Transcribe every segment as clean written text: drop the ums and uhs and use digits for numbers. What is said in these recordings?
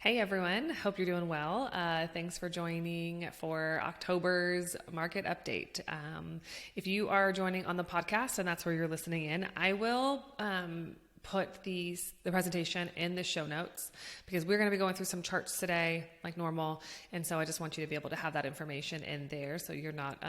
Hey everyone, hope you're doing well. Thanks for joining for October's market update. If you are joining on the podcast and that's where you're listening in, I will put the presentation in the show notes because we're going to be going through some charts today like normal. And so I just want you to be able to have that information in there so you're not,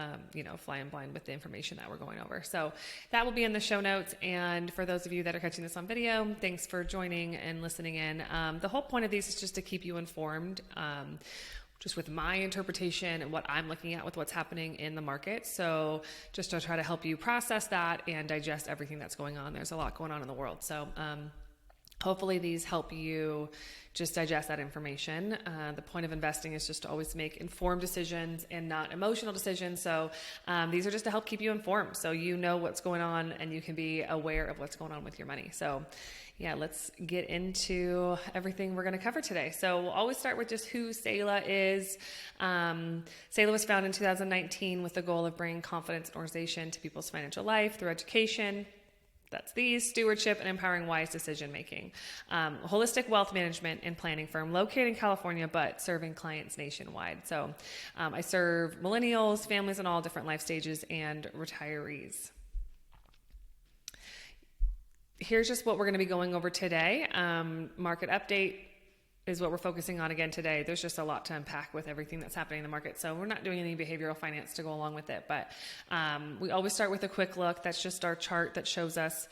flying blind with the information that we're going over. So that will be in the show notes. And for those of you that are catching this on video, thanks for joining and listening in. The whole point of these is just to keep you informed. Just with my interpretation and what I'm looking at with what's happening in the market. So just to try to help you process that and digest everything that's going on. There's a lot going on in the world. So hopefully these help you just digest that information. The point of investing is just to always make informed decisions and not emotional decisions. So these are just to help keep you informed so you know what's going on and you can be aware of what's going on with your money. So yeah, let's get into everything we're going to cover today. So we'll always start with just who Selah is. Selah was founded in 2019 with the goal of bringing confidence and organization to people's financial life through education. That's these, stewardship, and empowering wise decision making. Holistic wealth management and planning firm located in California, but serving clients nationwide. So I serve millennials, families in all different life stages, and retirees. Here's just what we're going to be going over today. Market update is what we're focusing on again today. There's just a lot to unpack with everything that's happening in the market. So we're not doing any behavioral finance to go along with it, but we always start with a quick look. That's just our chart that shows us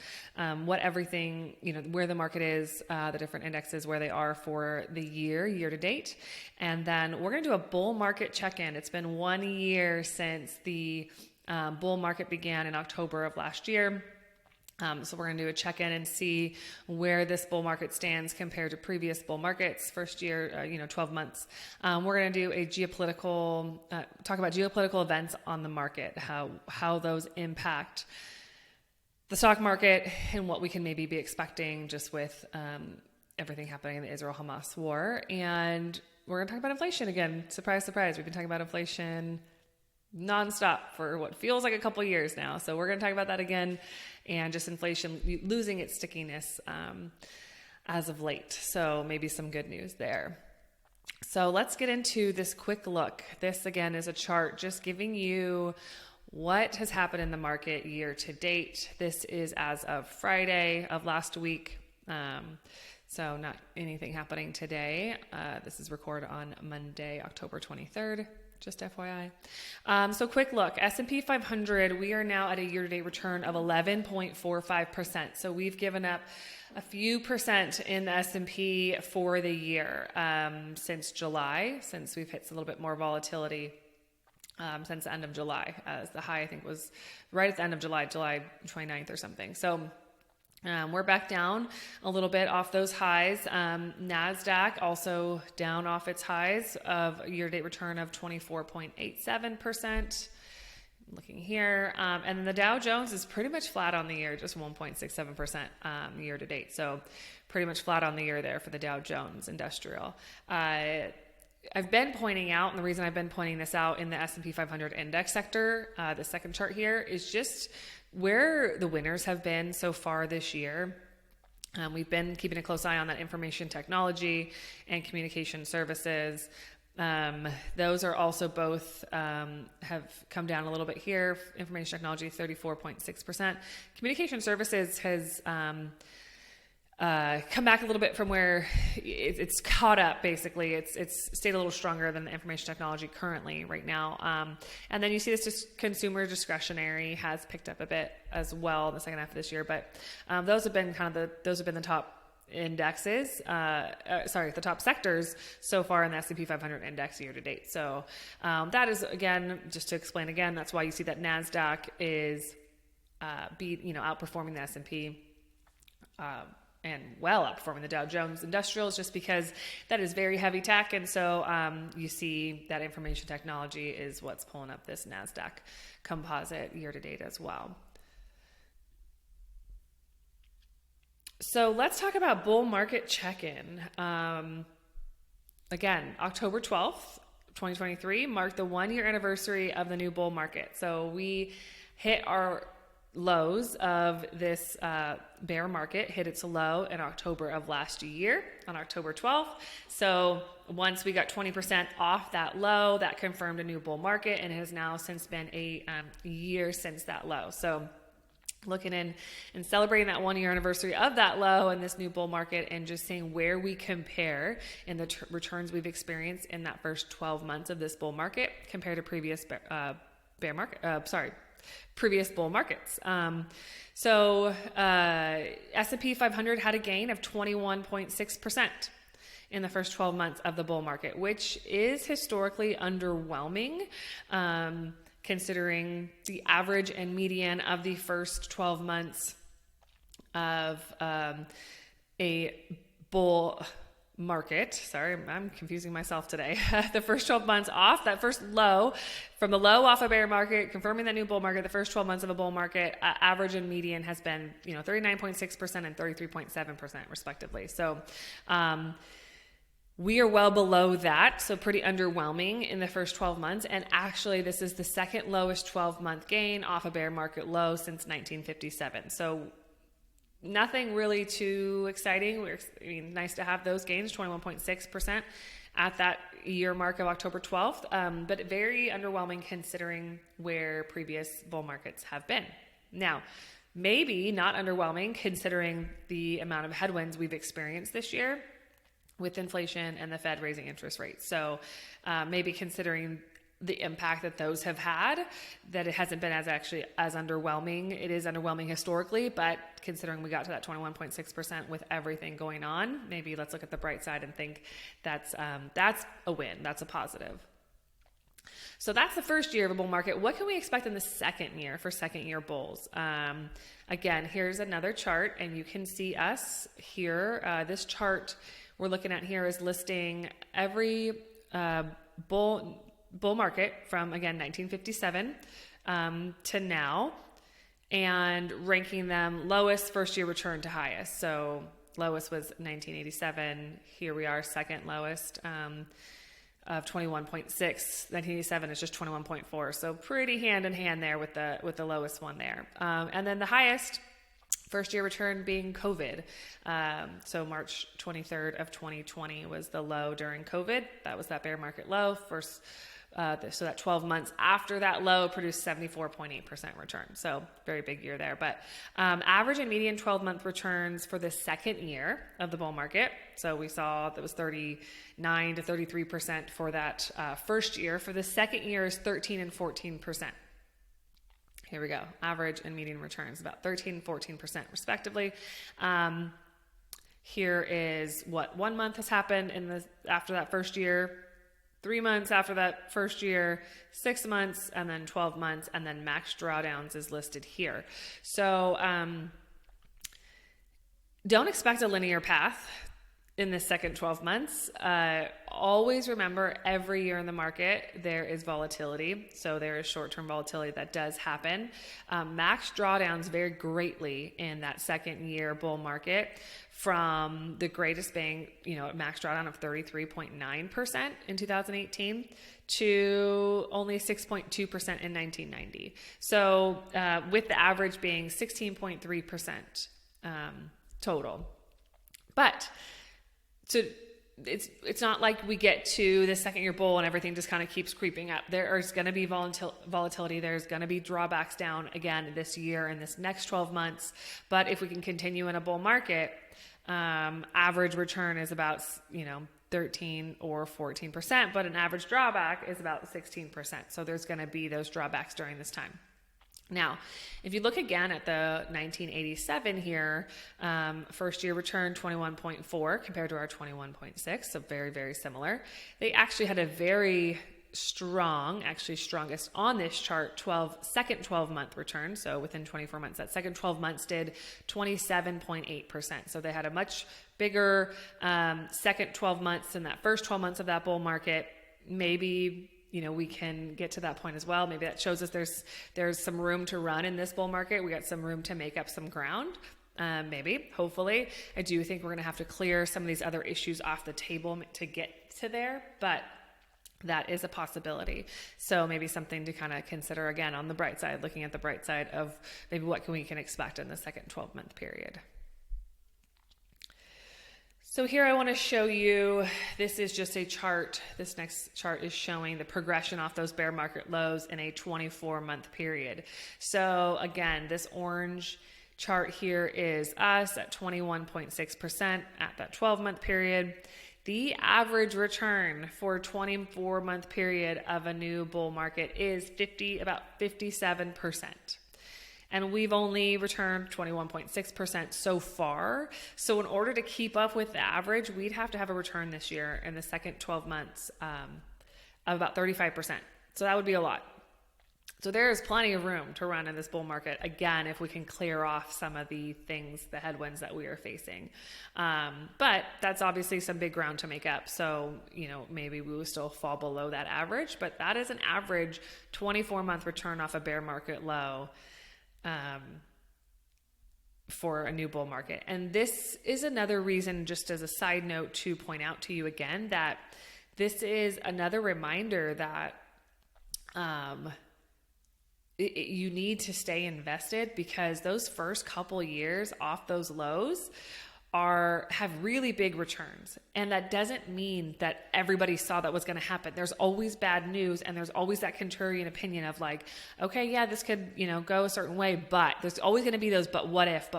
what everything, where the market is, the different indexes, where they are for the year to date. And then we're going to do a bull market check-in. It's been 1 year since the bull market began in October of last year. So we're going to do a check-in and see where this bull market stands compared to previous bull markets, first year, 12 months. We're going to do a talk about geopolitical events on the market, how those impact the stock market and what we can maybe be expecting just with everything happening in the Israel-Hamas war. And we're going to talk about inflation again. Surprise, surprise. We've been talking about inflation nonstop for what feels like a couple years now. So we're going to talk about that again and just inflation losing its stickiness as of late. So maybe some good news there. So let's get into this quick look. This again is a chart just giving you what has happened in the market year to date. This is as of Friday of last week. So not anything happening today. This is recorded on Monday, October 23rd. Just FYI. So quick look, S&P 500, we are now at a year-to-date return of 11.45%. So we've given up a few percent in the S&P for the year since July, since we've hit a little bit more volatility since the end of July, as the high I think was right at the end of July 29th or something. So we're back down a little bit off those highs. NASDAQ also down off its highs of a year-to-date return of 24.87%. Looking here. And then the Dow Jones is pretty much flat on the year, just 1.67% year to date. So pretty much flat on the year there for the Dow Jones Industrial. I've been pointing out, and the reason I've been pointing this out in the S&P 500 index sector, the second chart here, is just where the winners have been so far this year. We've been keeping a close eye on that information technology and communication services. Those are also both have come down a little bit here. Information technology, 34.6%. Communication services has come back a little bit from where it's caught up, basically. It's stayed a little stronger than the information technology currently right now. And then you see this consumer discretionary has picked up a bit as well in the second half of this year. But those have been the top indexes, the top sectors so far in the S&P 500 index year to date. So that is, again, just to explain again, that's why you see that NASDAQ is outperforming the S&P and well outperforming the Dow Jones Industrials, just because that is very heavy tech. And so you see that information technology is what's pulling up this NASDAQ composite year to date as well. So let's talk about bull market check-in. Again, October 12th, 2023 marked the 1 year anniversary of the new bull market. So we hit our lows of this bear market hit its low in October of last year, on October 12th. So once we got 20% off that low, that confirmed a new bull market, and it has now since been a year since that low. So looking in and celebrating that 1 year anniversary of that low and this new bull market, and just seeing where we compare in the returns we've experienced in that first 12 months of this bull market compared to previous previous bull markets. So S&P 500 had a gain of 21.6% in the first 12 months of the bull market, which is historically underwhelming, considering the average and median of the first 12 months of a bull market. Sorry, I'm confusing myself today. The first 12 months off that first low, from the low off a bear market, confirming that new bull market, the first 12 months of a bull market, average and median has been, 39.6% and 33.7% respectively. So, we are well below that, so pretty underwhelming in the first 12 months. And actually, this is the second lowest 12-month gain off a bear market low since 1957. So nothing really too exciting. Nice to have those gains, 21.6% at that year mark of October 12th, but very underwhelming considering where previous bull markets have been. Now, maybe not underwhelming considering the amount of headwinds we've experienced this year with inflation and the Fed raising interest rates. So maybe considering the impact that those have had, that it hasn't been as underwhelming. It is underwhelming historically, but considering we got to that 21.6% with everything going on, maybe let's look at the bright side and think that's a win. That's a positive. So that's the first year of a bull market. What can we expect in the second year for second year bulls? Again, here's another chart, and you can see us here. This chart we're looking at here is listing every bull market from, again, 1957 to now, and ranking them lowest first year return to highest. So lowest was 1987. Here we are, second lowest of 21.6. 1987 is just 21.4. So pretty hand in hand there with the lowest one there. And then the highest first year return being COVID. So March 23rd of 2020 was the low during COVID. That was that bear market low. First, so that 12 months after that low produced 74.8% return. So very big year there. But average and median 12-month returns for the second year of the bull market. So we saw that was 39 to 33% for that first year. For the second year is 13 and 14%. Here we go. Average and median returns, about 13 and 14% respectively. Here is what 1 month has happened after that first year, 3 months after that first year, 6 months, and then 12 months, and then max drawdowns is listed here. So don't expect a linear path in the second 12 months. Always remember, every year in the market, there is volatility. So there is short-term volatility that does happen. Max drawdowns vary greatly in that second year bull market, from the greatest being, max drawdown of 33.9% in 2018 to only 6.2% in 1990. So with the average being 16.3% total. But so it's not like we get to the second year bull and everything just kind of keeps creeping up. There is going to be volatility. There's going to be drawbacks down again this year and this next 12 months. But if we can continue in a bull market, average return is about 13 or 14%, but an average drawback is about 16%. So there's going to be those drawbacks during this time. Now, if you look again at the 1987 here, first year return 21.4 compared to our 21.6, so very, very similar. They actually had a very strong, actually strongest on this chart, second 12-month return. So within 24 months, that second 12 months did 27.8%. So they had a much bigger second 12 months than that first 12 months of that bull market. Maybe we can get to that point as well. Maybe that shows us there's some room to run in this bull market. We got some room to make up some ground. Maybe, hopefully. I do think we're going to have to clear some of these other issues off the table to get to there. But that is a possibility. So maybe something to kind of consider again on the bright side, looking at the bright side of maybe what we can expect in the second 12-month period. So here I want to show you, this is just a chart. This next chart is showing the progression off those bear market lows in a 24-month period. So again, this orange chart here is us at 21.6% at that 12-month period. The average return for a 24-month period of a new bull market is about 57%. And we've only returned 21.6% so far. So in order to keep up with the average, we'd have to have a return this year in the second 12 months of about 35%. So that would be a lot. So there is plenty of room to run in this bull market, again, if we can clear off some of the things, the headwinds that we are facing. But that's obviously some big ground to make up. So, maybe we will still fall below that average, but that is an average 24-month return off a bear market low for a new bull market. And this is another reason, just as a side note, to point out to you again that this is another reminder that you need to stay invested, because those first couple years off those lows have really big returns. And that doesn't mean that everybody saw that was going to happen. There's always bad news, and there's always that contrarian opinion of like, okay, yeah, this could, go a certain way, but there's always going to be those, but what if,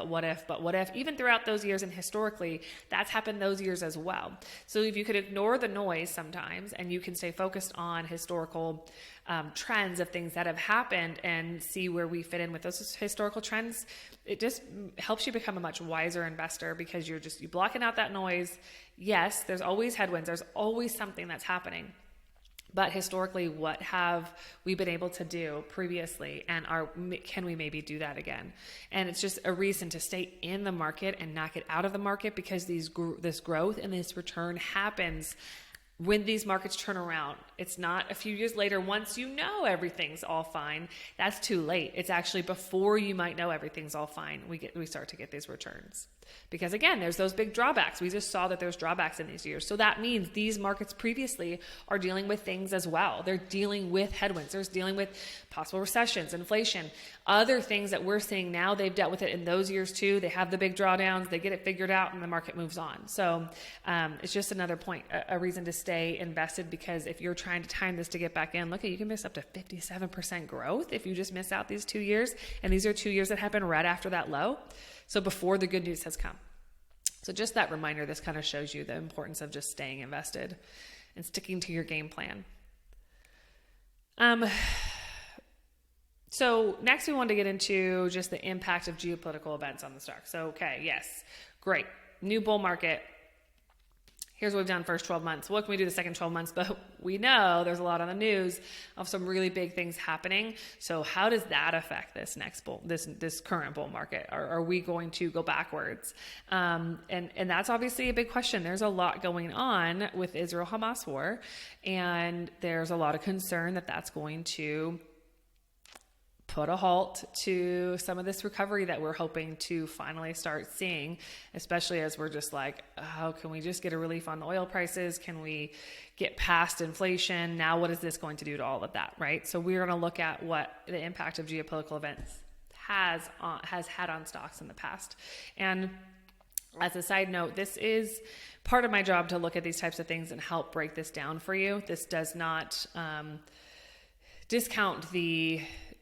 even throughout those years. And historically, that's happened those years as well. So if you could ignore the noise sometimes, and you can stay focused on historical trends of things that have happened and see where we fit in with those historical trends, it just helps you become a much wiser investor, because you're blocking out that noise. Yes, there's always headwinds. There's always something that's happening. But historically, what have we been able to do previously, and can we maybe do that again? And it's just a reason to stay in the market and not get out of the market, because this growth and this return happens when these markets turn around. It's not a few years later, once everything's all fine. That's too late. It's actually before you might know everything's all fine, we start to get these returns. Because again, there's those big drawbacks. We just saw that there's drawbacks in these years. So that means these markets previously are dealing with things as well. They're dealing with headwinds. They're dealing with possible recessions, inflation, other things that we're seeing now. They've dealt with it in those years too. They have the big drawdowns. They get it figured out, and the market moves on. So it's just another point, a reason to stay invested, because if you're trying to time this to get back in, you can miss up to 57% growth if you just miss out these 2 years. And these are 2 years that happen right after that low. So before the good news has come. So just that reminder, this kind of shows you the importance of just staying invested and sticking to your game plan. So next we want to get into just the impact of geopolitical events on the stock. So, okay, yes, great. New bull market. Here's what we've done first 12 months. What can we do the second 12 months? But we know there's a lot on the news of some really big things happening. So how does that affect this next this current bull market? Are we going to go backwards? And that's obviously a big question. There's a lot going on with Israel-Hamas war, and there's a lot of concern that that's going to put a halt to some of this recovery that we're hoping to finally start seeing, especially as we're just like, oh, can we just get a relief on the oil prices? Can we get past inflation? Now, what is this going to do to all of that, right? So we're going to look at what the impact of geopolitical events has had on stocks in the past. And as a side note, this is part of my job to look at these types of things and help break this down for you. This does not discount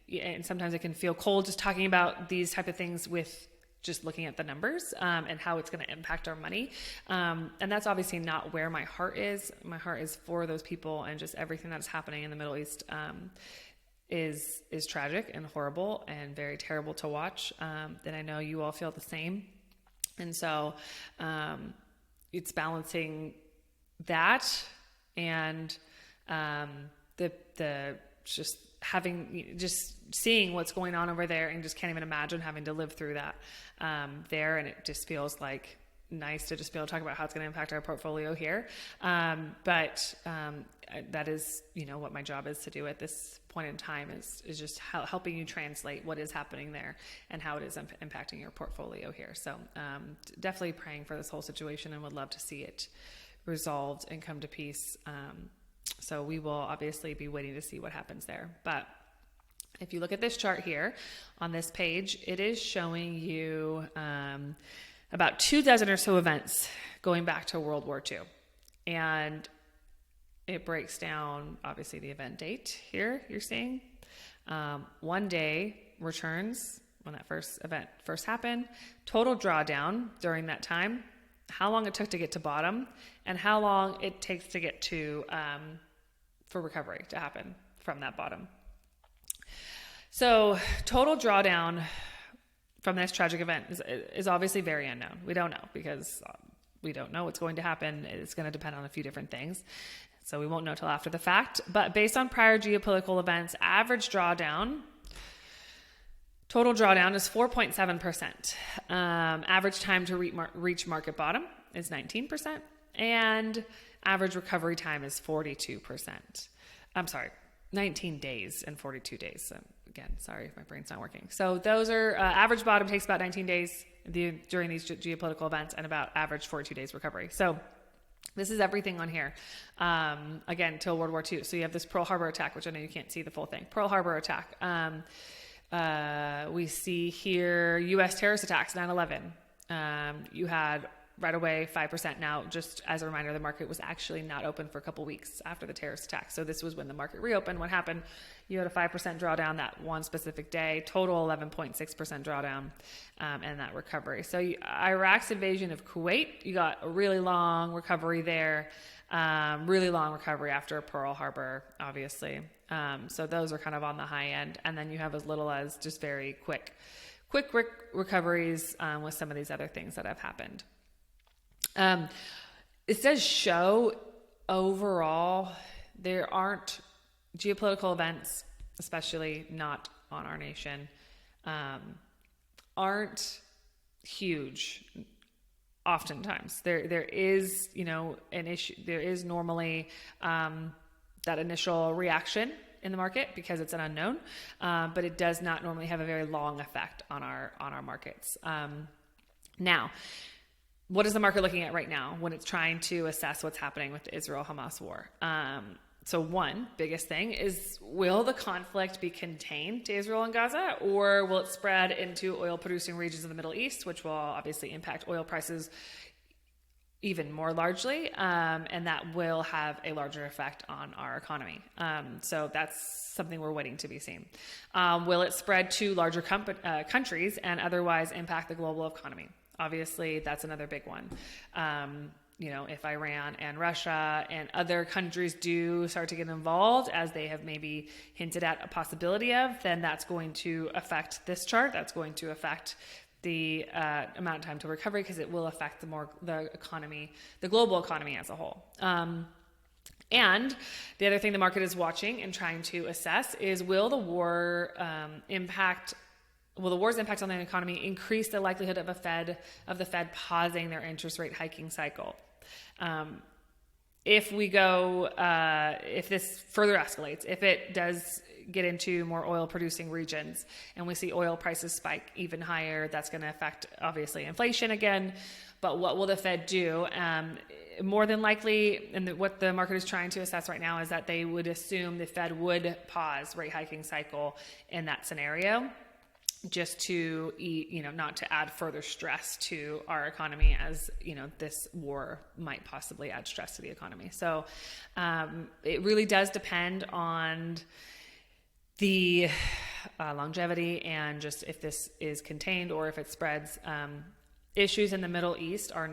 and sometimes it can feel cold just talking about these type of things with just looking at the numbers and how it's going to impact our money. And that's obviously not where my heart is. My heart is for those people, and just everything that's happening in the Middle East is tragic and horrible and very terrible to watch. And I know you all feel the same. And so it's balancing that and just seeing what's going on over there, and just can't even imagine having to live through that there. And it just feels like nice to just be able to talk about how it's going to impact our portfolio here. But that is, what my job is to do at this point in time is just helping you translate what is happening there and how it is impacting your portfolio here. So definitely praying for this whole situation, and would love to see it resolved and come to peace So we will obviously be waiting to see what happens there. But if you look at this chart here on this page, it is showing you about 24 or so events going back to World War II. And it breaks down, obviously, the event date here you're seeing. 1 day returns when that first event first happened, total drawdown during that time, how long it took to get to bottom, and how long it takes to get to for recovery to happen from that bottom. So total drawdown from this tragic event is obviously very unknown. We don't know because we don't know what's going to happen. It's going to depend on a few different things. So we won't know till after the fact. But based on prior geopolitical events, average drawdown, total drawdown is 4.7%. Average time to reach market bottom is 19%. And average recovery time is 42%. I'm sorry, 19 days and 42 days. So again, sorry if my brain's not working. So those are average bottom takes about 19 days during these geopolitical events and about average 42 days recovery. So this is everything on here. Again, till World War II. So you have this Pearl Harbor attack, which I know you can't see the full thing. Pearl Harbor attack. We see here U.S. terrorist attacks, 9/11. You had right away 5%. Now, just as a reminder, the market was actually not open for a couple weeks after the terrorist attack. So this was when the market reopened. What happened? You had a 5% drawdown that one specific day, total 11.6% drawdown, and that recovery. So Iraq's invasion of Kuwait, you got a really long recovery there, really long recovery after Pearl Harbor, obviously. So those are kind of on the high end. And then you have as little as just very quick recoveries with some of these other things that have happened. It does show overall there aren't geopolitical events, especially not on our nation, aren't huge. Oftentimes there is, an issue. There is normally, that initial reaction in the market because it's an unknown, but it does not normally have a very long effect on our markets. Now, what is the market looking at right now when it's trying to assess what's happening with the Israel-Hamas war? So one biggest thing is, will the conflict be contained to Israel and Gaza, or will it spread into oil-producing regions of the Middle East, which will obviously impact oil prices even more largely, and that will have a larger effect on our economy. So that's something we're waiting to be seen. Will it spread to larger countries and otherwise impact the global economy? Obviously, that's another big one. If Iran and Russia and other countries do start to get involved, as they have maybe hinted at a possibility of, then that's going to affect this chart. That's going to affect the amount of time to recovery because it will affect the economy, the global economy as a whole. And the other thing the market is watching and trying to assess is, will the war's impact on the economy increase the likelihood of the Fed pausing their interest rate hiking cycle? If this further escalates, if it does get into more oil producing regions and we see oil prices spike even higher, that's going to affect obviously inflation again. But what will the Fed do? More than likely, and what the market is trying to assess right now is that they would assume the Fed would pause rate hiking cycle in that scenario, just to not to add further stress to our economy, as this war might possibly add stress to the economy. So it really does depend on the longevity and just if this is contained or if it spreads. Issues in the Middle East are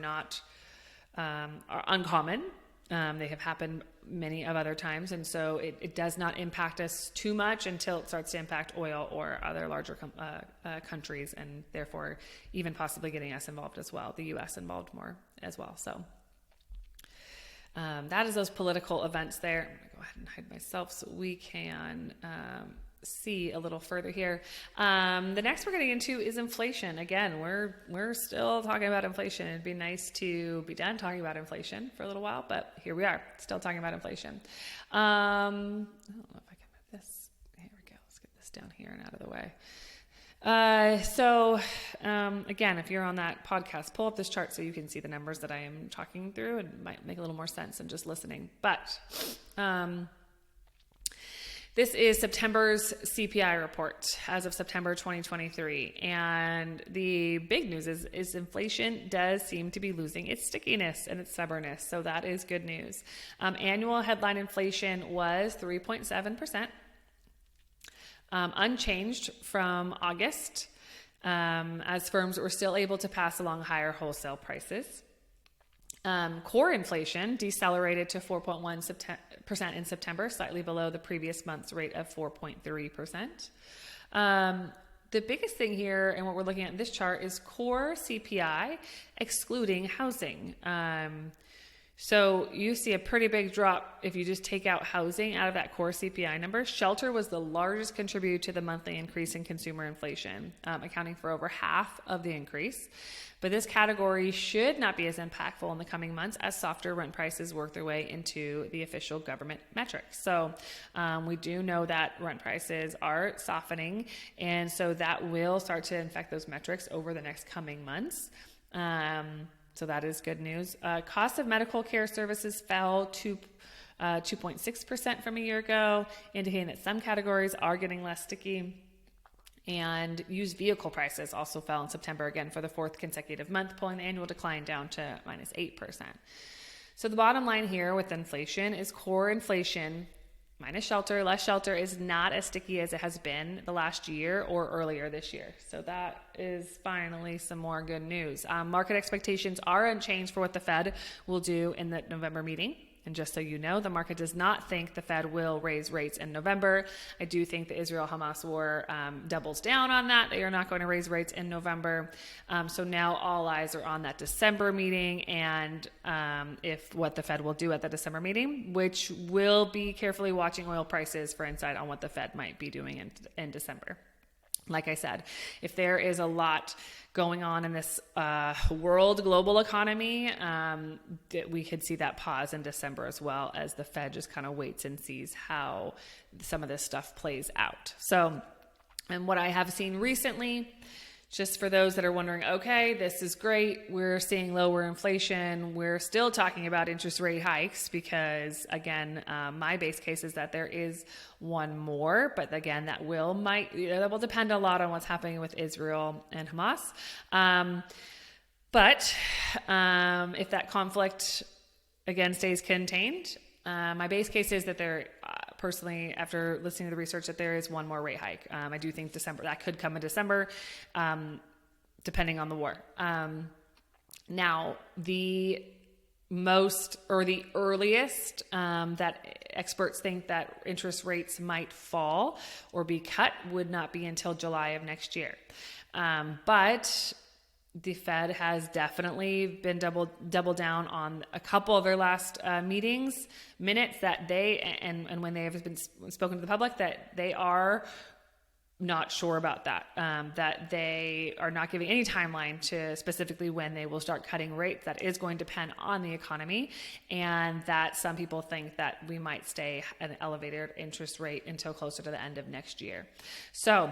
uncommon. They have happened many of other times, and so it does not impact us too much until it starts to impact oil or other larger countries, and therefore even possibly getting us involved as well, the U.S. involved more as well. So that is those political events there. I'm going to go ahead and hide myself so we can see a little further here. The next we're getting into is inflation. Again, we're still talking about inflation. It'd be nice to be done talking about inflation for a little while, but here we are, still talking about inflation. I don't know if I can move this. Here we go. Let's get this down here and out of the way. Again, if you're on that podcast, pull up this chart so you can see the numbers that I am talking through. It might make a little more sense than just listening. But this is September's CPI report as of September 2023. And the big news is inflation does seem to be losing its stickiness and its stubbornness. So that is good news. Annual headline inflation was 3.7%. Unchanged from August, as firms were still able to pass along higher wholesale prices. Core inflation decelerated to 4.1% in September, slightly below the previous month's rate of 4.3%. The biggest thing here, and what we're looking at in this chart, is core CPI excluding housing. So you see a pretty big drop if you just take out housing out of that core CPI number. Shelter was the largest contributor to the monthly increase in consumer inflation, accounting for over half of the increase. But this category should not be as impactful in the coming months as softer rent prices work their way into the official government metrics. So we do know that rent prices are softening, and so that will start to affect those metrics over the next coming months. So that is good news. Cost of medical care services fell to 2.6% from a year ago, indicating that some categories are getting less sticky. And used vehicle prices also fell in September again for the fourth consecutive month, pulling the annual decline down to minus 8%. So the bottom line here with inflation is core inflation minus shelter, less shelter, is not as sticky as it has been the last year or earlier this year. So that is finally some more good news. Market expectations are unchanged for what the Fed will do in the November meeting. And just so you know, the market does not think the Fed will raise rates in November. I do think the Israel-Hamas war doubles down on that. They are not going to raise rates in November. So now all eyes are on that December meeting and if what the Fed will do at the December meeting, which will be carefully watching oil prices for insight on what the Fed might be doing in December. Like I said, if there is a lot going on in this global economy, that we could see that pause in December as well as the Fed just kind of waits and sees how some of this stuff plays out. So, and what I have seen recently, just for those that are wondering, okay, this is great. We're seeing lower inflation. We're still talking about interest rate hikes because, again, my base case is that there is one more. But again, that will depend a lot on what's happening with Israel and Hamas. But if that conflict, again, stays contained, my base case is that there, personally, after listening to the research, that there is one more rate hike. I do think December, that could come in December, depending on the war. Now, the earliest that experts think that interest rates might fall or be cut would not be until July of next year. But the Fed has definitely been double down on a couple of their last minutes that they, and when they have been spoken to the public, that they are not sure about that, that they are not giving any timeline to specifically when they will start cutting rates. That is going to depend on the economy, and that some people think that we might stay at an elevated interest rate until closer to the end of next year. So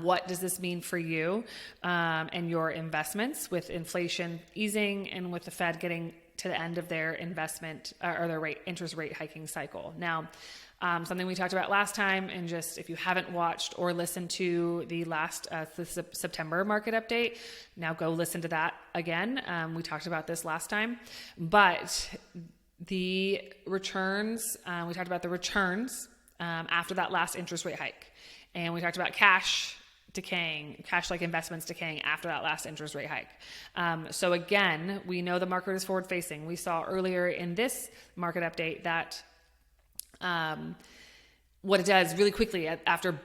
what does this mean for you and your investments with inflation easing and with the Fed getting to the end of their investment or their interest rate hiking cycle? Now, something we talked about last time, and just if you haven't watched or listened to the last the September market update, now go listen to that again. We talked about this last time, but the returns, we talked about the returns after that last interest rate hike. And we talked about cash-like investments decaying after that last interest rate hike. So again, we know the market is forward-facing. We saw earlier in this market update that what it does really quickly after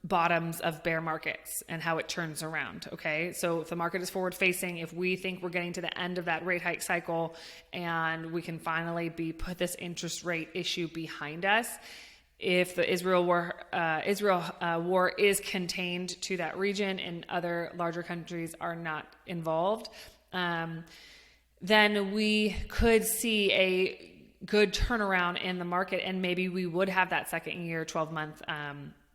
bottoms of bear markets and how it turns around. Okay, so if the market is forward-facing, if we think we're getting to the end of that rate hike cycle and we can finally put this interest rate issue behind us. If the Israel war is contained to that region and other larger countries are not involved, then we could see a good turnaround in the market, and maybe we would have that second year, 12-month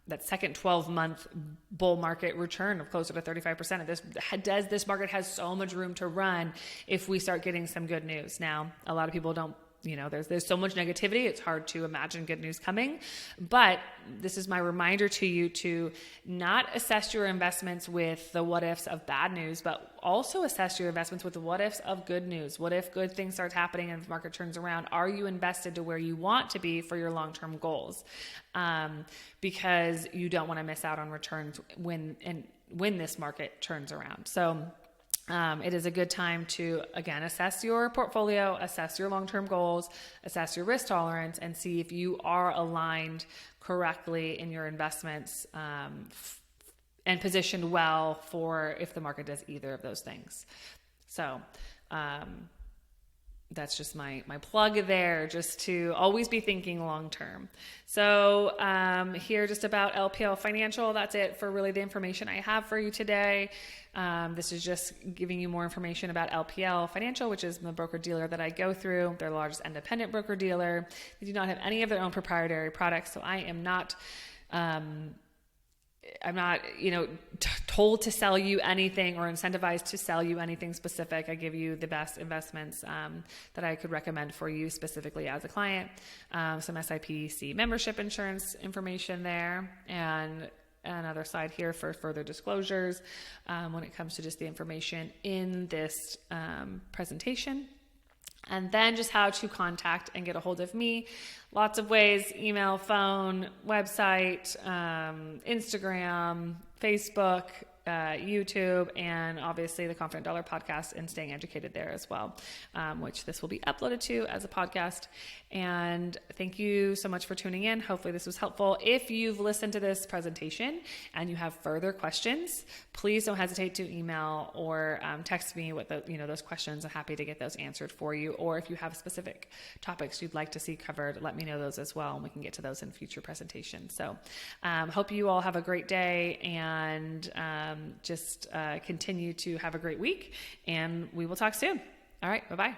that second 12-month bull market return of closer to 35%. This market has so much room to run if we start getting some good news. Now, a lot of people don't, there's so much negativity. It's hard to imagine good news coming, but this is my reminder to you to not assess your investments with the what ifs of bad news, but also assess your investments with the what ifs of good news. What if good things start happening and the market turns around? Are you invested to where you want to be for your long-term goals? Because you don't want to miss out on returns when this market turns around. So it is a good time to, again, assess your portfolio, assess your long-term goals, assess your risk tolerance, and see if you are aligned correctly in your investments and positioned well for if the market does either of those things. So that's just my plug there, just to always be thinking long-term. So here just about LPL Financial. That's it for really the information I have for you today. This is just giving you more information about LPL Financial, which is the broker-dealer that I go through. They're the largest independent broker-dealer. They do not have any of their own proprietary products, so I am not told to sell you anything or incentivized to sell you anything specific. I give you the best investments that I could recommend for you specifically as a client. Some SIPC membership insurance information there, and another side here for further disclosures when it comes to just the information in this presentation. And then just how to contact and get a hold of me. Lots of ways: email, phone, website, Instagram, Facebook, YouTube, and obviously the Confident Dollar podcast and staying educated there as well, which this will be uploaded to as a podcast. And thank you so much for tuning in. Hopefully this was helpful. If you've listened to this presentation and you have further questions, please don't hesitate to email or text me with those questions. I'm happy to get those answered for you. Or if you have specific topics you'd like to see covered, let me know those as well, and we can get to those in future presentations. So hope you all have a great day, and just continue to have a great week, and we will talk soon. All right, bye-bye.